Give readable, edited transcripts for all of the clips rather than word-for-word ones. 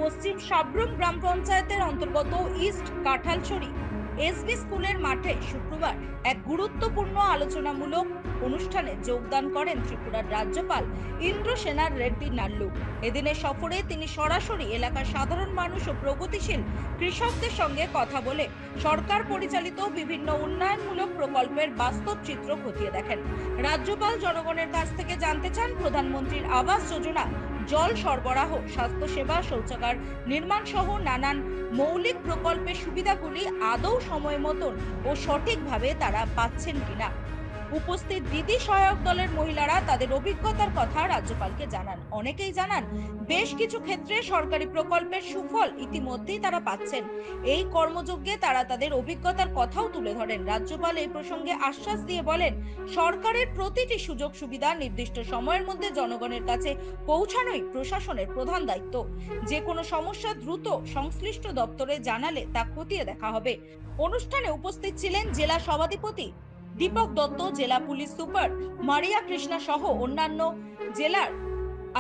পশ্চিম সাব্রুম গ্রাম পঞ্চায়েতের অন্তর্গত east Kanthalchhari SB স্কুলের মাঠে শুক্রবার এক গুরুত্বপূর্ণ আলোচনামূলক অনুষ্ঠানে যোগদান করেন ত্রিপুরার রাজ্যপাল ইন্দ্রসেনার রেড্ডি নাল্লু। এদিনের সফরে তিনি সরাসরি এলাকার সাধারণ মানুষ ও প্রগতিশীল কৃষকদের সঙ্গে কথা বলে সরকার পরিচালিত বিভিন্ন উন্নয়নমূলক প্রকল্পের বাস্তব চিত্র খতিয়ে দেখেন। রাজ্যপাল জনগণের কাছ থেকে জানতে চান প্রধানমন্ত্রীর আবাস যোজনা, জল সরবরাহ, স্বাস্থ্যসেবা, শৌচাগার নির্মাণ সহ নানান মৌলিক প্রকল্পের সুবিধাগুলি আদৌ সময় মতন ও সঠিকভাবে তারা পাচ্ছেন কিনা। উপস্থিত দিদি সহায়ক দলের মহিলারা তাদের অভিজ্ঞতার কথা রাজ্যপালকে জানান। অনেকেই জানান বেশ কিছু ক্ষেত্রে সরকারি প্রকল্পের সুফল ইতিমধ্যেই তারা পাচ্ছেন। এই কর্মযজ্ঞে তারা তাদের অভিজ্ঞতার কথাও তুলে ধরেন। রাজ্যপাল এই প্রসঙ্গে আশ্বাস দিয়ে বলেন, সরকারের প্রতিটি সুযোগ সুবিধা নির্দিষ্ট সময়ের মধ্যে জনগণের কাছে পৌঁছানোই প্রশাসনের প্রধান দায়িত্ব। যে কোনো সমস্যা দ্রুত সংশ্লিষ্ট দপ্তরে জানালে তা খতিয়ে দেখা হবে। অনুষ্ঠানে উপস্থিত ছিলেন জেলা সভাধিপতি দীপক দত্ত, জেলা পুলিশ সুপার মারিয়া কৃষ্ণা সহ অন্যান্য জেলার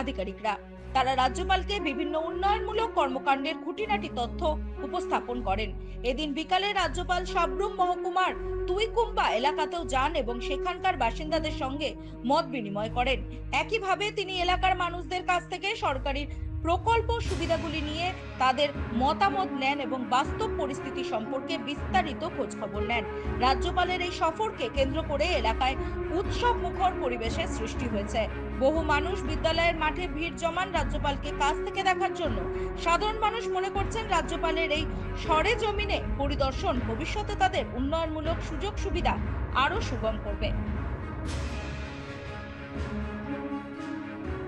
আধিকারিকরা। তারা রাজ্যপালকে বিভিন্ন উন্নয়নমূলক কর্মকাণ্ডের খুঁটিনাটি তথ্য উপস্থাপন করেন। এদিন বিকালে রাজ্যপাল সাব্রুম মহকুমার তুইকুম্বা এলাকাতেও যান এবং সেখানকার বাসিন্দাদের সঙ্গে মত বিনিময় করেন। একইভাবে তিনি এলাকার মানুষদের কাছ থেকে সরকারি প্রকল্প সুবিধাগুলি নিয়ে তাদের মতামত নেন এবং বাস্তব পরিস্থিতি সম্পর্কে বিস্তারিত খোঁজখবর নেন। রাজ্যপালের এই সফরকে কেন্দ্র করে এলাকায় উৎসব মুখর পরিবেশের সৃষ্টি হয়েছে। বহু মানুষ বিদ্যালয়ের মাঠে ভিড় জমান রাজ্যপালকে কাছ থেকে দেখার জন্য। সাধারণ মানুষ মনে করছেন রাজ্যপালের এই সরেজমিনে পরিদর্শন ভবিষ্যতে তাদের উন্নয়নমূলক সুযোগ সুবিধা আরো সুগম করবে।